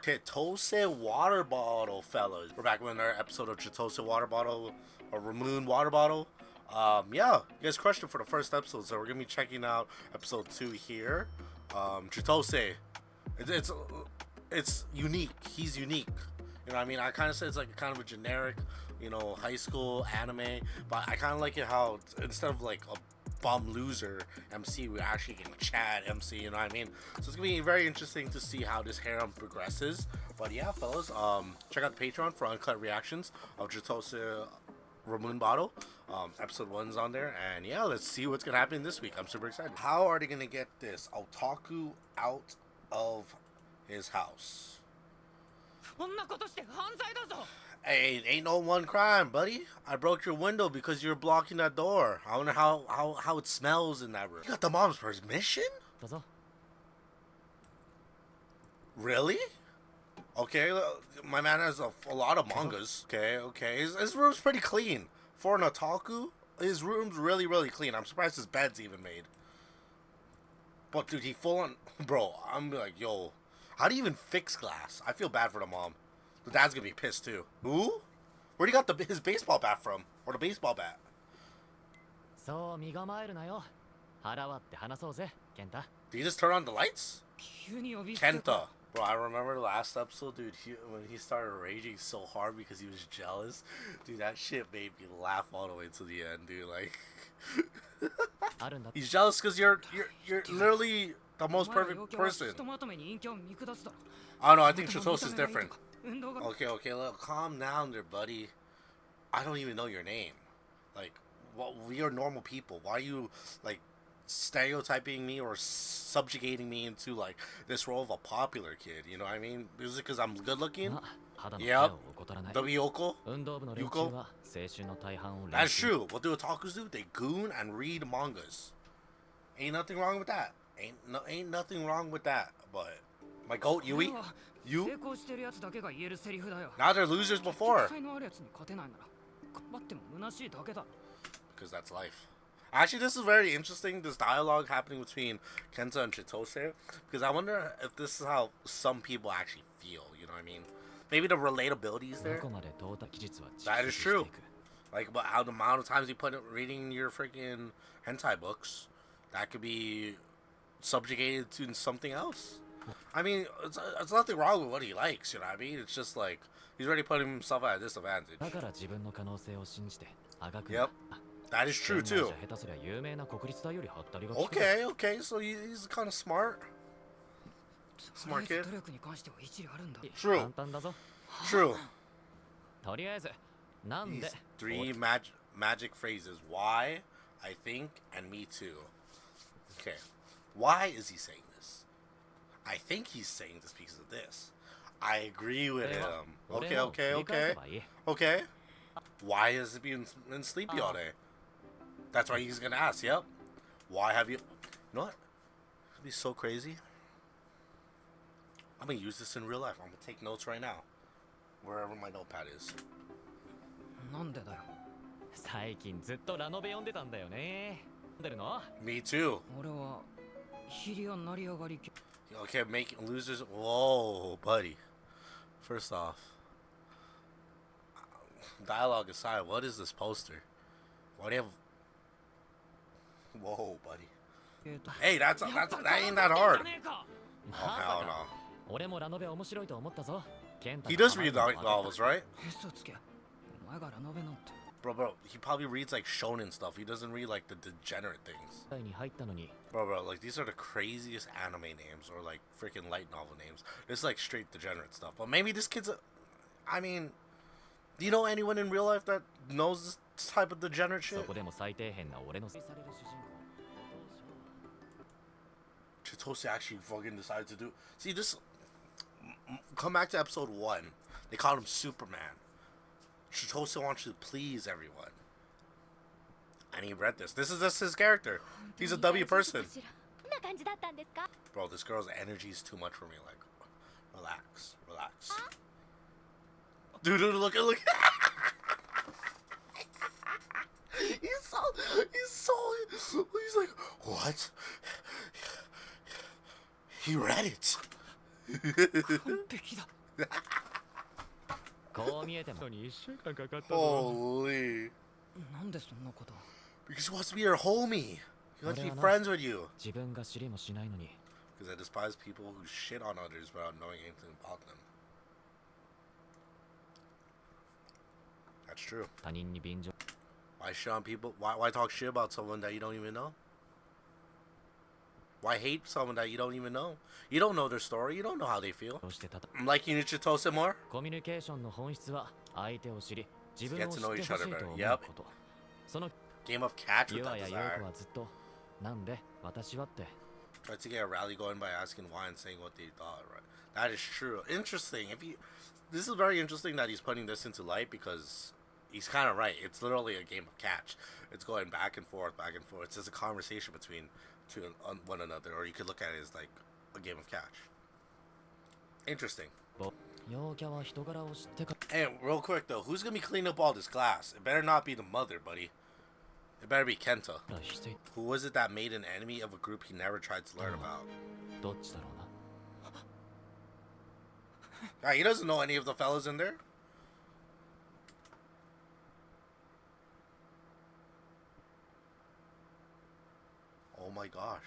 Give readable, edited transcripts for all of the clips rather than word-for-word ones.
Chitose water bottle, fellas. We're back with another episode of Chitose water bottle, or Ramune water bottle. Yeah, you guys crushed it for the first episode, so we're gonna be checking out episode 2 here. Chitose, it's unique. He's unique. You know what I mean? I kind of said it's like kind of a generic, high school anime, but I kind of like it how instead of like a bum loser MC, we're actually getting a Chad MC, you know what I mean? So it's gonna be very interesting to see how this harem progresses. But yeah, fellas, check out the Patreon for uncut reactions of Chitose Ramune Bottle. Episode 1's on there, and yeah, let's see what's gonna happen this week. I'm super excited. How are they gonna get this otaku out of his house? Hey, ain't no one crime, buddy. I broke your window because you're blocking that door. I wonder how it smells in that room. You got the mom's permission? Really? Okay, my man has a lot of mangas. Okay. His room's pretty clean. For an otaku, his room's really, really clean. I'm surprised his bed's even made. But dude, he full on... Bro, I'm like, yo, how do you even fix glass? I feel bad for the mom. The dad's gonna be pissed too. Who? Where'd he got his baseball bat from? Or the baseball bat? Did he just turn on the lights? Kenta. Bro, I remember the last episode, dude, when he started raging so hard because he was jealous. Dude, that shit made me laugh all the way to the end, dude. Like, he's jealous because you're literally the most perfect person. I don't know, I think Chitose is different. Okay, look, calm down there, buddy. I don't even know your name. Like, we are normal people. Why are you, like, stereotyping me or subjugating me into, like, this role of a popular kid? You know what I mean? Is it because I'm good looking? Yep. Yuko? That's true. What do otakus do? They goon and read mangas. Ain't nothing wrong with that. Ain't nothing wrong with that. But my goat, Yui? You? Now they're losers before. Because that's life. Actually, this is very interesting, this dialogue happening between Kenta and Chitose. Because I wonder if this is how some people actually feel, you know what I mean? Maybe the relatability is there. That is true. Like, but how the amount of times you put it reading your freaking hentai books, that could be subjugated to something else. I mean, it's nothing wrong with what he likes, you know what I mean? It's just like, he's already putting himself at a disadvantage. Yep. That is true too. Okay, so he's kind of smart. Smart kid. True. These 3 magic phrases. Why, I think, and me too. Okay. Why is he saying this? I think he's saying this because of this. I agree with him. Okay. Why has he been sleepy all day? That's why he's gonna ask. Yep. Why have you? You know what? It'd be so crazy. I'm gonna use this in real life. I'm gonna take notes right now, wherever my notepad is. Me too. Okay, making losers. Whoa, buddy. First off, dialogue aside, what is this poster? Why do you have? Whoa, buddy. Hey, that ain't that hard. Oh hell no. He does read novels, right? Bro, he probably reads like shonen stuff. He doesn't read like the degenerate things. Bro, like these are the craziest anime names or like freaking light novel names. This is like straight degenerate stuff. But maybe this kid's I mean, do you know anyone in real life that knows this type of degenerate shit? Chitose actually fucking decided to do. See this. Come back to episode 1. They called him Superman. Chitose wants to please everyone. And he read this. This is just his character. He's a W person. Bro, this girl's energy is too much for me. Like, relax. Dude, look. What? He read it. 完璧だ。こう見えても1週間かかったぞ。 Holy. なんでそんなこと。 Because he wants to be your homie. He wants to be friends with you. 自分が知りもしないのに。 Because I despise people who shit on others without knowing anything about them. That's true. 他人に便乗。 Why shit on people? Why talk shit about someone that you don't even know? Why hate someone that you don't even know? You don't know their story. You don't know how they feel. I'm liking you, Chitose more. コミュニケーションの本質は相手を知り、自分を Get 知 to って know ほ each しい other と思 better. うこと。その Game of catch with ユア that やヨ desire. ーコはずっとなんで私はって。 Tried to get a rally going by asking why and saying what they thought. Right? That is true. Interesting. This is very interesting that he's putting this into light because he's kind of right. It's literally a game of catch. It's going back and forth, back and forth. It's just a conversation between one another, or you could look at it as like a game of catch. Interesting. 陽キャは人柄を知ってか。 Hey, real quick though, who's gonna be cleaning up all this glass? It better not be the mother, buddy. It better be Kenta. Who was it that made an enemy of a group he never tried to learn about? どっちだろうな。 He doesn't know any of the fellas in there. Oh my gosh.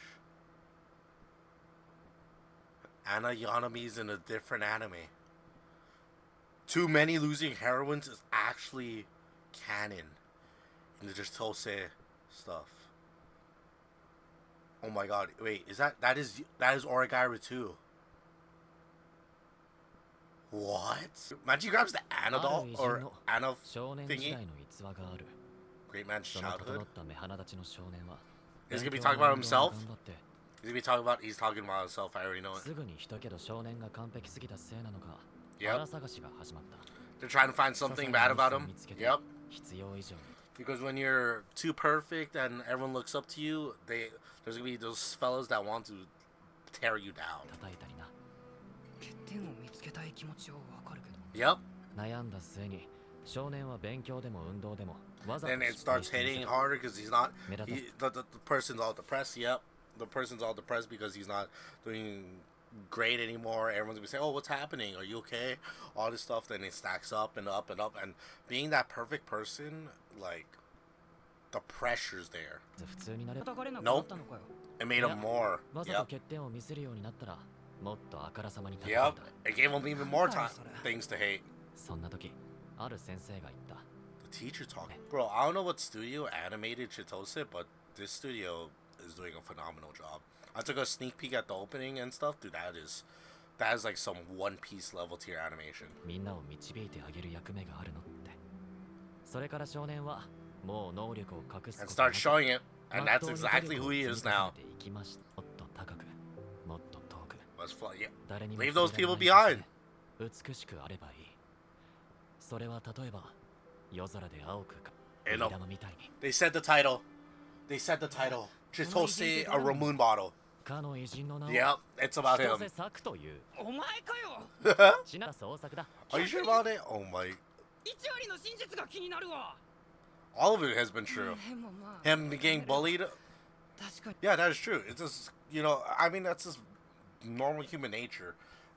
Anna Yanami's in a different anime. Too Many Losing Heroines is actually canon in the Chitose stuff. Oh my god, wait, that is Origairu too. What? Manji grabs the Anna doll or Anna thingy. Great man's childhood. He's gonna be talking about himself. He's talking about himself. I already know it. Yep. They're trying to find something bad about him. Yep. Because when you're too perfect and everyone looks up to you, there's gonna be those fellas that want to tear you down. Yep. Then it starts hitting harder because the person's all depressed. Yep. The person's all depressed because he's not doing great anymore. Everyone's gonna say, "Oh, what's happening? Are you okay?" All this stuff. Then it stacks up and up and up. And being that perfect person, like, the pressure's there. Nope. It made him more. Yep. Yep. It gave him even more things to hate. The teacher talking. Bro, I don't know what studio animated Chitose, but this studio is doing a phenomenal job. I took a sneak peek at the opening and stuff. Dude, that is like some One Piece level tier animation. And start showing it, and that's exactly who he is now. Let's fly. Yeah. Leave those people behind. They said the title. They said the title. Chitose, a Ramune Bottle. Yep, it's about him. Are you sure about it? Oh my. All of it has been true. Him getting bullied. Yeah, that is true. It's just, I mean, that's just normal human nature.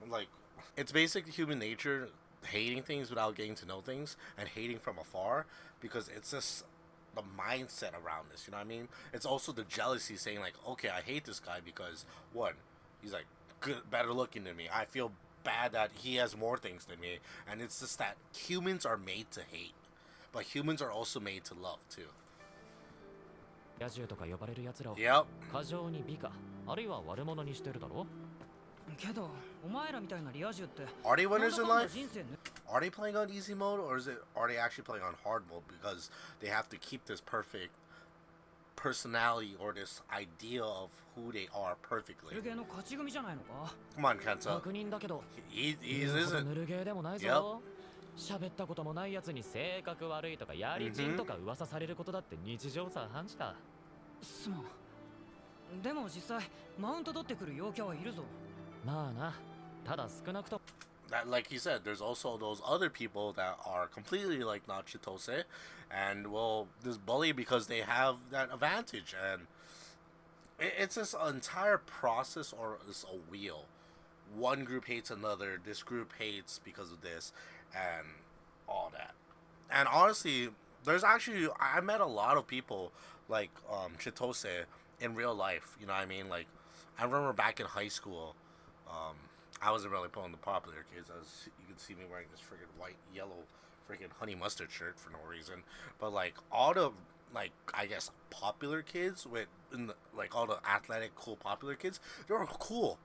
Like, it's basic human nature hating things without getting to know things and hating from afar because it's just the mindset around this, you know what I mean? It's also the jealousy saying like, okay, I hate this guy because one, he's like good, better looking than me. I feel bad that he has more things than me, and it's just that humans are made to hate, but humans are also made to love too. Yep. Are they winners in life? Are they playing on easy mode, or are they actually playing on hard mode because they have to keep this perfect personality or this idea of who they are perfectly? Come on, Kenta. He isn't. Yep. 喋ったこともないやつに性格悪いとかやりちんとか噂されることだって日常茶飯事だ。すまん。でも実際マウント取ってくる陽キャはいるぞ。まあな。ただ少なくと。That, like he said, there's also those other people that are completely like not Chitose and will just bully because they have that advantage, and it's this entire process, or it's a wheel. One group hates another. This group hates because of this, and all that. And honestly, there's actually I met a lot of people like Chitose in real life. You know what I mean? Like I remember back in high school, um, I wasn't really pulling the popular kids. You could see me wearing this freaking white, yellow, freaking honey mustard shirt for no reason. But like all the like I guess popular kids like all the athletic, cool, popular kids, they were cool.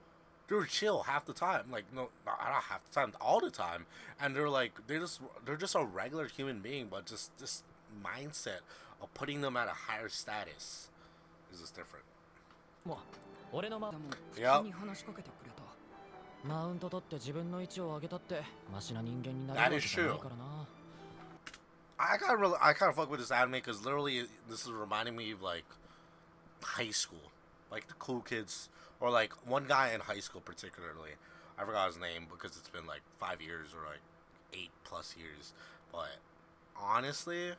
They were chill half the time. Like no, not half the time, all the time. And they're just a regular human being, but just this mindset of putting them at a higher status is just different. もう俺のま Yep. に話しかけてくれたマウント取って自分の位置を上げたってマシな人間になれ That るわ is けじゃない true. からな I kind of fuck with this anime because literally this is reminding me of like high school, like the cool kids, or like one guy in high school particularly. I forgot his name because it's been like 5 years or like 8+ years. But honestly,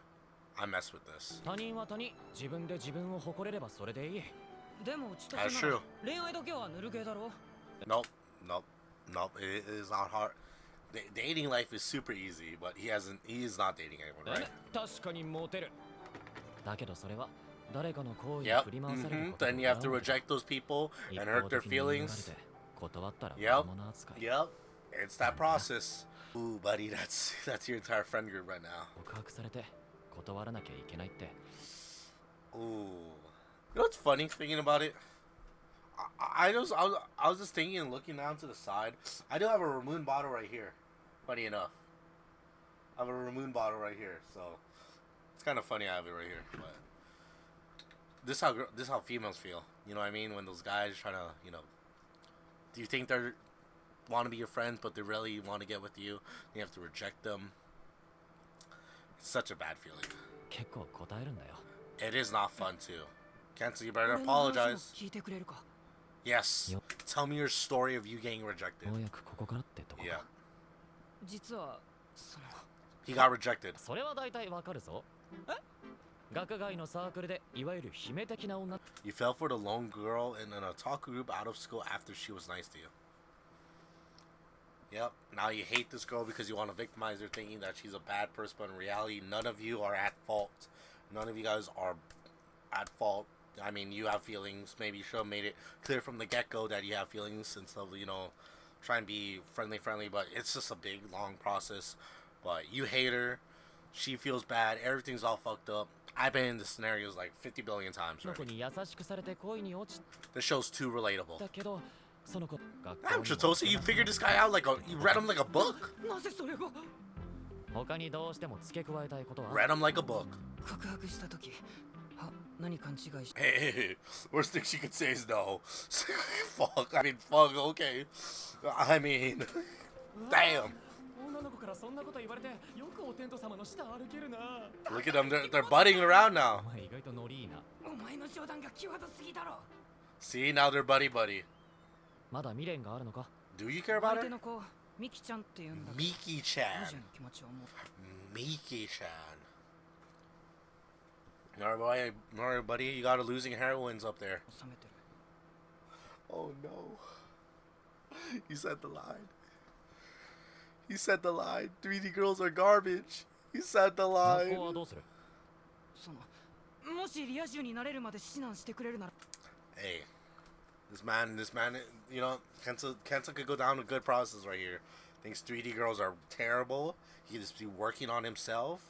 I mess with this. 他人は他人自分で自分を誇れればそれでいいでも千 That's 歳なら true. 恋愛だけはぬるゲーだろ Nope, nope, nope. It is not hard. Dating life is super easy, but he is not dating anyone, right? 確かにモテるだけどそれは誰かの行為に Yep. 振り回されること Then you have to reject those people 一 and 方 hurt their 的に言われ feelings. て断ったら Yep. 子供扱い Yep. It's that process. Ooh, buddy, that's your entire friend group right now. 告白されて断らなきゃいけないって Ooh. You know what's funny thinking about it? I was just thinking and looking down to the side. I do have a Ramune bottle right here. Funny enough. I have a Ramune bottle right here, so it's kind of funny I have it right here. But this is how females feel. You know what I mean? When those guys try to, do you think they're want to be your friends, but they really want to get with you? You have to reject them. It's such a bad feeling. 結構答えるんだよ It is not fun too. Cancel, you better apologize. 聞いてくれるか Yes. Tell me your story of you getting rejected. ようやくここからってとこ Yeah. 実はその He got rejected. それは大体わかるぞえ学外のサークルでいわゆる姫的な女 You fell for the lone girl in an otaku group out of school after she was nice to you. Yep. Now you hate this girl because you want to victimize her, thinking that she's a bad person, but in reality, none of you are at fault. None of you guys are at fault. I mean, you have feelings. Maybe you should have made it clear from the get-go that you have feelings instead of, try and be friendly, but it's just a big, long process. But you hate her. She feels bad. Everything's all fucked up. I've been in this scenarios like 50 billion times の子 already. に優しくされて恋に落ち This show's too relatable. たけどその子学 Damn, 校にも Chitose, you figured this guy out you read him like a book. なぜそれが他にどうしても付け加えたいことは Read him like a book. 告白した時何勘違いし Hey, worst thing she could say is no. Fuck, okay. I mean, damn. 女の子からそんなこと言われてよくお天道様の下歩けるな Look at them, they're butting around now. お前意外とノリいいなお前の冗談が際どすぎだろ See, now they're buddy. まだ未練があるのか Do you care about 相手 her? の子ミキちゃんって言うんだ Miki-chan. 彼女の気持ちを思う Miki-chan. Alright, buddy, you got a losing heroines up there. 収めてる Oh no. He said the line. He said the line. 3D girls are garbage. He said the 学 line. 校はどうするそのもしリア充になれるまで指南してくれるなら Hey, this man, Kenta could go down a good process right here. Thinks 3D girls are terrible. He could just be working on himself,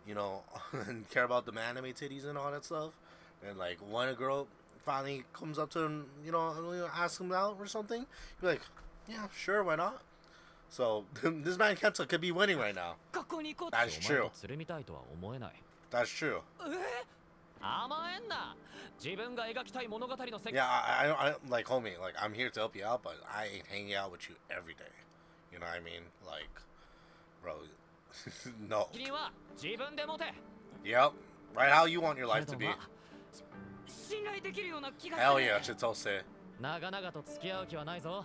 and care about the anime titties and all that stuff. And like when a girl finally comes up to him, asks him out or something, he'd be like, yeah, sure, why not? So this man Kenta could be winning right now. 学校に行こう That's お前 true. とつるみたいとは思えない That's true. 甘えんな自分が描きたい物語の世界 Yeah, I like, homie, like, I'm here to help you out, but I ain't hanging out with you every day. You know what I mean? Like, bro, no. 君は自分で持て Yep, right how you want your け life ど to be. まあ信頼できるような気が Hell する yeah, Chitose. 長々と付き合う気はないぞ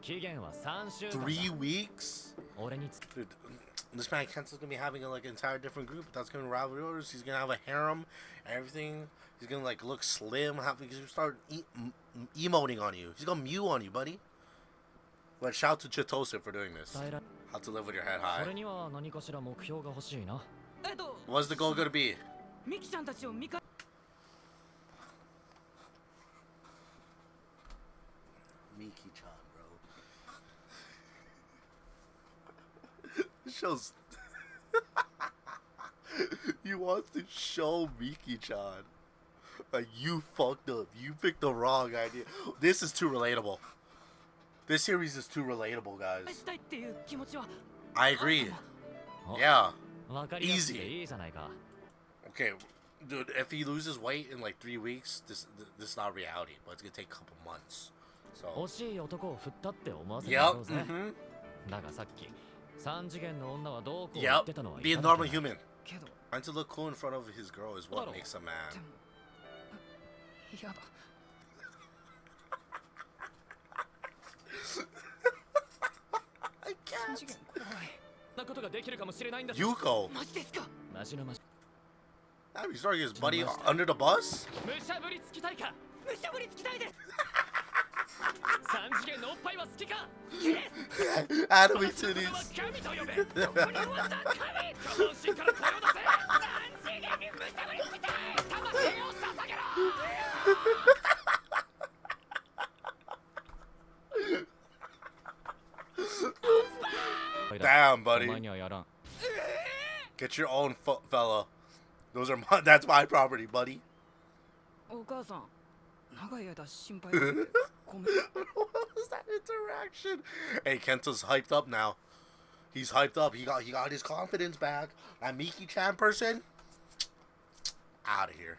期限は3週間だ 3 weeks? 俺につ Dude, this man Kenta's gonna be having like an entire different group that's gonna rival yours. He's gonna have a harem, and everything. He's gonna like look slim. He's gonna start emoting on you. He's gonna mew on you, buddy. But shout out to Chitose for doing this. How to live with your head high. What's the goal gonna be? Miki-chan, bro. This show's. You want to show Miki-chan. Like, you fucked up. You picked the wrong idea. This is too relatable. This series is too relatable, guys. I agree. Yeah. Easy. Okay, dude, if he loses weight in like 3 weeks, this is not reality, but it's gonna take a couple months. So. Yep. Yep. Be a normal human. Trying to look cool in front of his girl is what makes a man. I can't. Yuko. He's throwing his buddy under the bus? Anime titties. Damn, buddy. Get your own fella. Those are that's my property, buddy. What was that interaction? Hey, Kenta's hyped up now. He's hyped up. He got his confidence back. That Miki-chan person, out of here.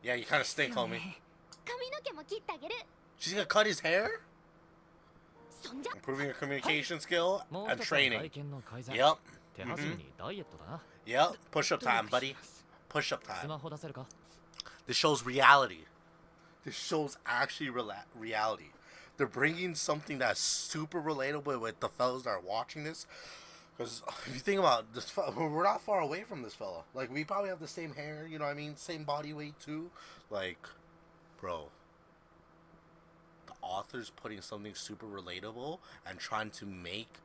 Yeah, you kind of stink, homie. She's gonna cut his hair? Improving your communication skill and training. Yep. Yep. Push-up time, buddy. Push-up time. This show's reality. This show's actually reality. They're bringing something that's super relatable with the fellas that are watching this. Because if you think about this, we're not far away from this fella. Like, we probably have the same hair, you know what I mean? Same body weight, too. Like, bro. The author's putting something super relatable and trying to make...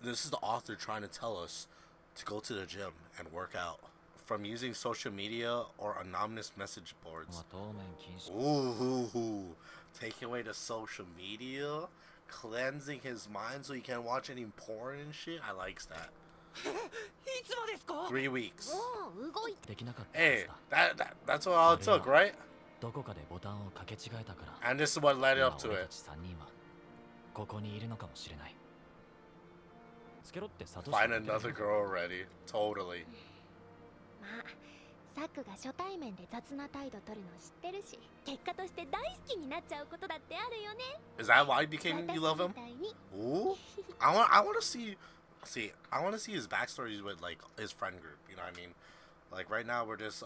This is the author trying to tell us to go to the gym and work out. From using social media or anonymous message boards. Ooh, taking away the social media, cleansing his mind so he can't watch any porn and shit. I likes that. 3 weeks. Hey, that's what all it took, right? And this is what led up to it. Find another girl already. Totally. Is that why you love him? Ooh, I want to see his backstories with like his friend group. You know what I mean? Like right now we're just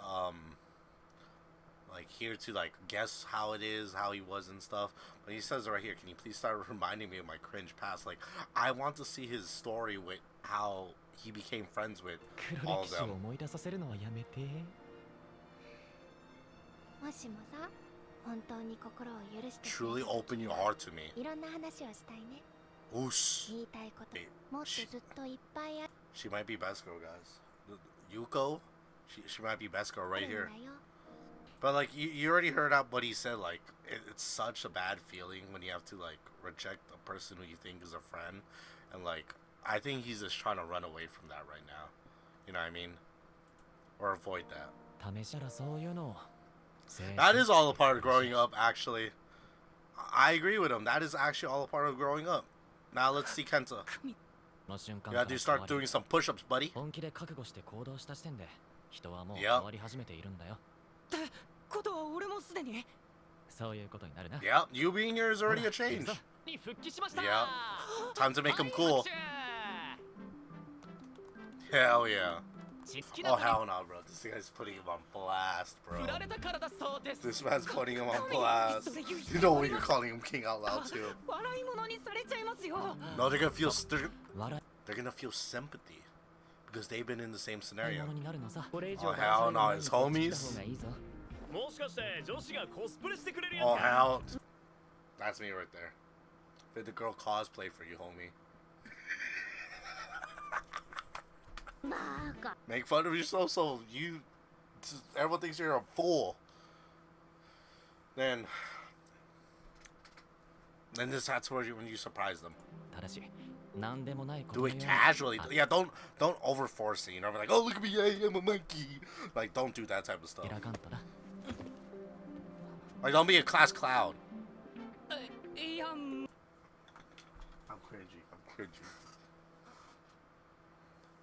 like here to like guess how it is, how he was and stuff. But he says right here, can you please start reminding me of my cringe past? Like I want to see his story with how he became friends with all of them. Truly open your heart to me. Oosh. She might be best girl, guys. Yuko, she might be best girl right here. But like you already heard out what he said. Like it's such a bad feeling when you have to like reject a person who you think is a friend, and like I think he's just trying to run away from that right now. You know what I mean? Or avoid that. That is all a part of growing up, actually. I agree with him. That is actually all a part of growing up. Now let's see Kenta. You gotta start doing some push-ups, buddy. Yep. Yep, you being here is already a change. Yep. Time to make him cool. Hell yeah. Oh hell no, bro. This guy's putting him on blast, bro. This man's putting him on blast. You know when you're calling him king out loud too. No, they're gonna feel sympathy. because they've been in the same 買い scenario. 物になるのさ。これ以 Oh 上 hell no, 毎 his 日こっち来た homies. 方がいいぞ。もしかして女子がコスプレしてくれるやつ Oh か hell, that's me right there. Did the girl cosplay for you, homie? Make fun of yourself so everyone thinks you're a fool. Then that's where when you surprise them. ただし、なんでもないこと Do の it ように casually. あ Yeah, don't overforce it. You know, like, oh look at me, yeah, I'm a monkey. Like, don't do that type of stuff. 開かんとな。 Like, don't be a class clown. いや、I'm cringy.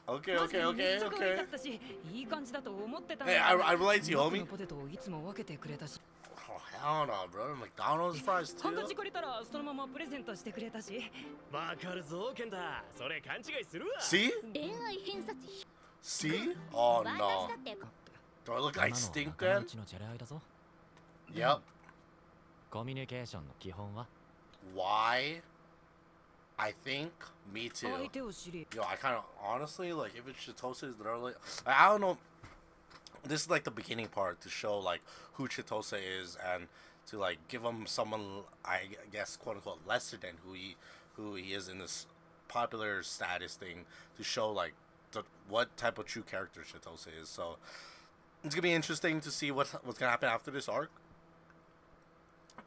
Okay. めっちゃ可愛かったし、いい感じだと思ってたんだ Hey, よ。 I relate to you, マック homie. のポテトをいつも分けてくれたし、 Oh hell no, bro. McDonald's fries 半 too. 年借りたらそのままプレゼントしてくれたし。わかるぞケンタそれ勘違いするわ See? 恋愛偏差値 See? Oh 私だ no. って Do I look 今 like のは stink 仲間 then? 内のじゃれ合いだぞ。 Yep. コミュニケーションの基本は Why? I think me too. 相手を知り、 Yo, I kind of honestly like if it's Chitose is literally I don't know. This is like the beginning part to show like who Chitose is and to like give him someone I guess quote unquote lesser than who he is in this popular status thing to show like what type of true character Chitose is. So it's gonna be interesting to see what's gonna happen after this arc.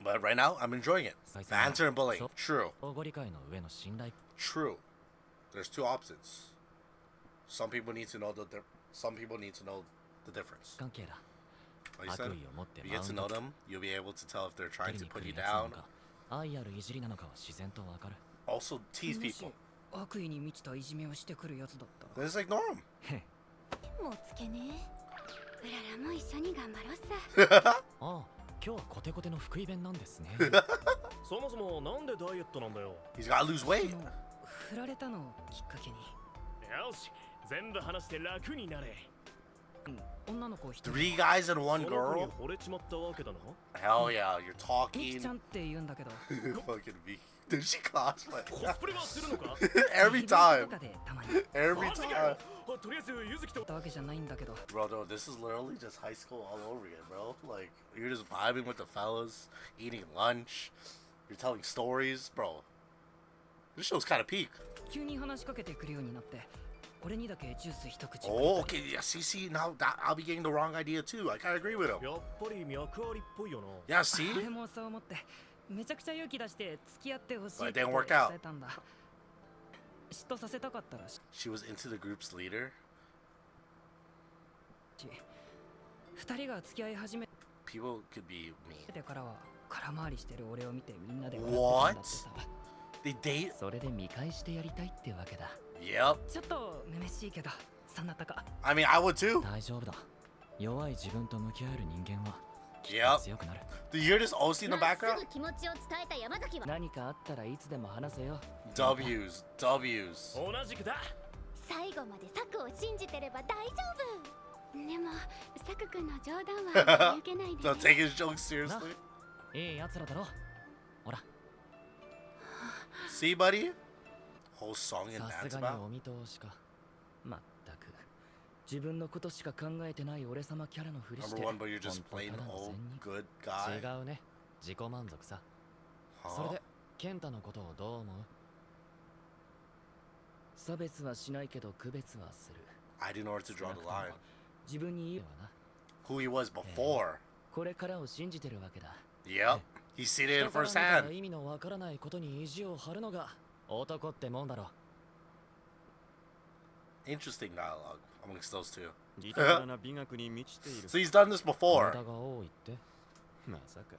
But right now, I'm enjoying it. Banter and bullying. True. 相互理解の上の信頼 True. There's two opposites. Some people need to know some people need to know the difference. 関係だ。 Like you 悪 said, 意を持って if you マ get ウ to ン know ト them, you'll be able to tell if they're 取 trying り to に来 put る you やつなの down. か、愛あるいじりなのかは自然とわかる。 Also, tease もし people. 悪意に満ちたいじめをしてくるやつだったら。 Then just ignore them. もうつけねうららも一緒に頑張ろうさああ、今日はコテコテの福井弁なんですね。そもそもなんでダイエットなんだよ He's gotta lose weight. その振られたのをきっかけに、よし全部話して楽になれ女の子一人 Three guys and そ one の子に girl. 惚れちまったわけだな Hell yeah, you're ミキ talking. ちゃんって言うんだけど、 Fucking me. Did she cosplay? コスプレはするのか Every イベント time. とかでたまに Every マジか time. よとりあえずゆずきとったわけじゃないんだけど、 Bro, no, this is literally just high school all over again, bro. Like, you're just vibing with the fellas, eating lunch, you're telling stories, bro. This show's kind of peak. 急に話しかけてくるようになって、俺にだけジュース一口。 Oh, okay, yeah, see, now that I'll be getting the wrong idea too. I kind of agree with him. やっぱり脈ありっぽいよな Yeah, see? 俺もそう思って、めちゃくちゃ勇気出して付き合ってほしい But っ it て didn't 伝 work out. えたんだ。嫉妬させたかったらし She was into the group's leader. い。二人が付き合い始め People could be mean. てからは空回りしてる俺を見てみんなで笑ってたんだってさ。 They date? それで見返してやりたいってわけだ。 Yep. ちょっとめめしいけど、そんなとこ。 I mean, I would too. 大丈夫だ。弱い自分と向き合える人間は Yep. 強くなる。 Do you hear this OC in the まっす background? ぐ気持ちを伝えた山崎は何かあったらいつでも話せよ。 W's. W's. 同じくだ最後までサクを信じてれば大丈夫でもサク君の冗談は受けないで Don't take his jokes seriously. いい奴らだろ。ほら、 See, buddy? Whole song and さす dance がに about? お見通しか。まったく。自分のことしか考えてない俺様キャラのふりし Number て。 one, but you're just 本 plain 当ただの old 善人 good guy. 違うね。自己満足さ。それ Huh? で、健太のことをどう思う？差別はしないけど区別はする。 I didn't know where to draw the line. 自分に言えばな。 Who he was before. これからを信じてるわけだ。 Yep. He's seen it in 人から firsthand. 見たら意味のわからないことに意地を張るのが男ってもんだろ。 Interesting dialogue amongst those two. ギターな美学に満ちている So he's done this 無 before. 駄が多いって。まさか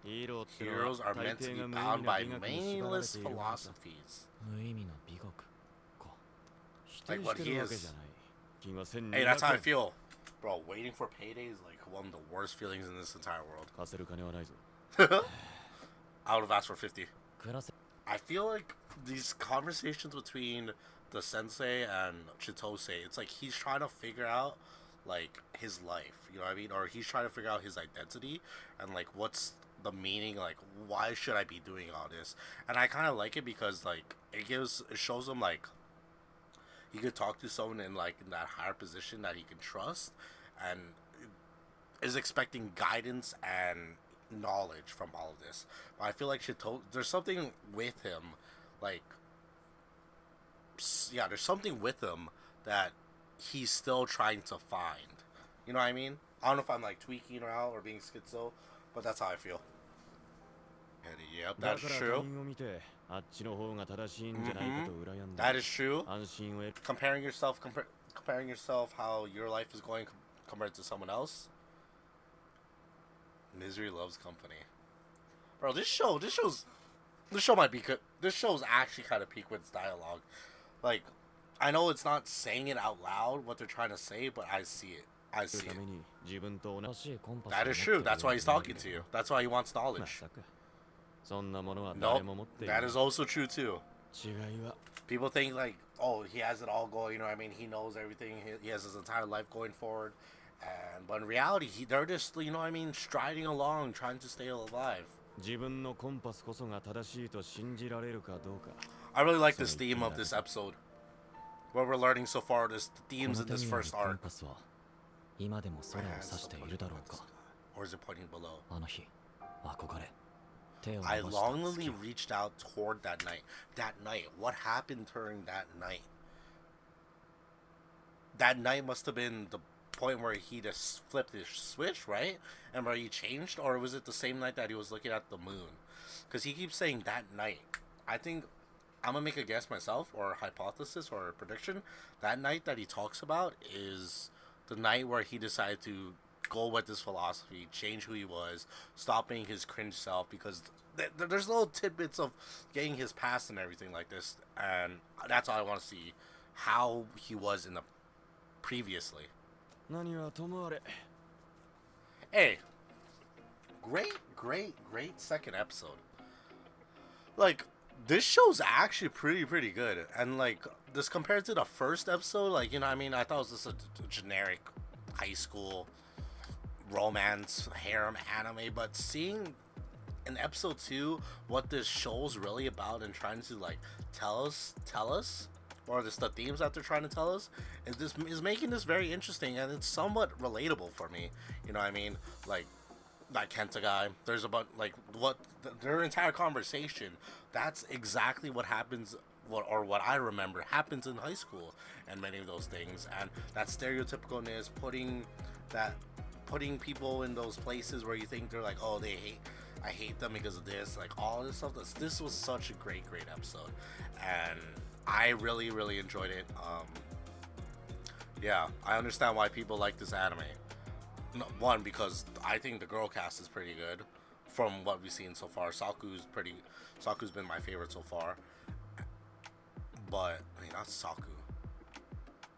ヒーローってのは Heroes are 大 meant to 抵 be が無意 bound 味な by 美学に縛られ meaningless ているのさ philosophies. 無意味な美学か。否定してるわけじゃない気がせん Hey, that's how I feel. Bro, waiting for payday is like one of the worst feelings in this entire world. 貸せる金はないぞ I would have asked for 50. 暮らせ I feel like these conversations between the sensei and Chitose, it's like he's trying to figure out like his life, you know what I mean? Or he's trying to figure out his identity and like what's the meaning, like why should I be doing all this? And I kind of like it because like it shows him like he could talk to someone in like in that higher position that he can trust, and is expecting guidance and knowledge from all of this. But I feel like there's something with him, like yeah, there's something with him that he's still trying to find. You know what I mean? I don't know if I'm like tweaking or out or being schizo, but that's how I feel. And yep, that's true. That is true. Comparing yourself how your life is going compared to someone else. Misery loves company. Bro, this show might be good. This show's actually kind of peak with its dialogue. Like, I know it's not saying it out loud what they're trying to say, but I see it. I see it. That is true. That's why he's talking to you. That's why he wants knowledge. Nope. That is also true too. People think like, oh, he has it all going. You know what I mean? He knows everything. He has his entire life going forward. But in reality, they're just, you know what I mean, striding along, trying to stay alive. I really like this theme of this episode. What we're learning so far, the themes of this first arc. Or is it pointing below? I longingly reached out toward that night. That night. What happened during that night? That night must have been the point where he just flipped his switch, right? And where he changed? Or was it the same night that he was looking at the moon? Because he keeps saying that night. I think I'm going to make a guess myself, or a hypothesis, or a prediction. That night that he talks about is the night where he decided to go with this philosophy, change who he was, stop being his cringe self, because there's little tidbits of getting his past and everything like this, and that's all I want to see, how he was in the previously. Hey, great second episode. Like, this show's actually pretty good, and like this compared to the first episode, like, you know what I mean, I thought it was just a generic high school romance harem anime, but seeing in episode 2 what this show's really about and trying to like tell us, or just the themes that they're trying to tell us, is making this very interesting, and it's somewhat relatable for me. You know what I mean? Like that Kenta guy, there's about like what their entire conversation, that's exactly what happens, what I remember happens in high school, and many of those things, and that stereotypicalness, putting people in those places where you think they're like, oh, I hate them because of this, like all this stuff. This was such a great episode, and I really enjoyed it. Yeah, I understand why people like this anime. One, because I think the girl cast is pretty good from what we've seen so far. Saku's been my favorite so far. But I mean, not Saku.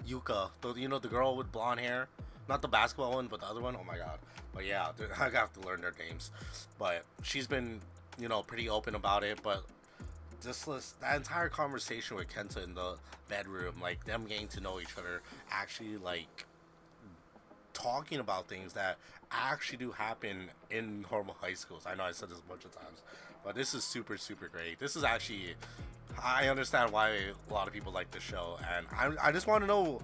Yuka, the girl with blonde hair, not the basketball one, but the other one. Oh my god. But yeah, I have to learn their names. But she's been, pretty open about it. But that entire conversation with Kenta in the bedroom, like them getting to know each other, actually like talking about things that actually do happen in normal high schools. I know I said this a bunch of times, but this is super great. This is actually, I understand why a lot of people like this show, and I just want to know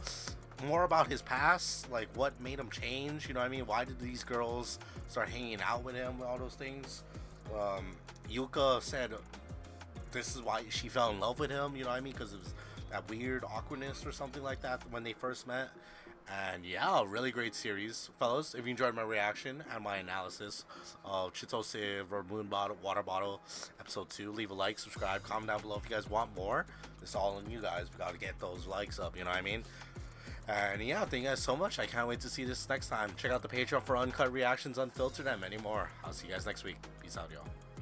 more about his past, like what made him change, you know what I mean? Why did these girls start hanging out with him, all those things? Yuka said this is why she fell in love with him, you know what I mean? Because it was that weird awkwardness or something like that when they first met. And yeah, really great series, fellas. If you enjoyed my reaction and my analysis of Chitose-kun Water Bottle episode 2, leave a like, subscribe, comment down below if you guys want more. It's all on you guys. We gotta get those likes up, you know what I mean? And yeah, thank you guys so much. I can't wait to see this next time. Check out the Patreon for uncut reactions, unfiltered, and many more. I'll see you guys next week. Peace out, y'all.